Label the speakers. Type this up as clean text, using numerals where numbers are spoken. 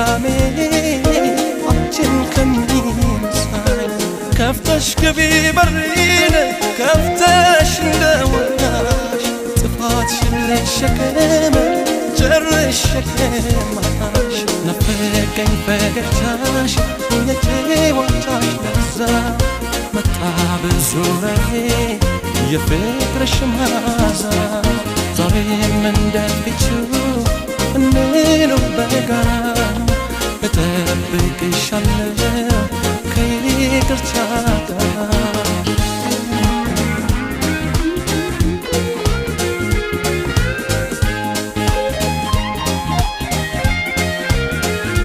Speaker 1: ሰላሜ አንቺን ከሚነሳኝ ከፍተሽ ግቢ በሬን ከፍተሽ እንደወጣሽ ጥፋትሽን ልሸከም ጨርሼ ከማሽ ናፈቀኝ ፈገግታሽ የጨዋታሽ ለዛ መጣ በዙሪያዬ የፍቅርሽ መዓዛ ዛሬም እንደፊቱ እንኑር በጋራ እጠብቅሻለሁ ከይቅርታ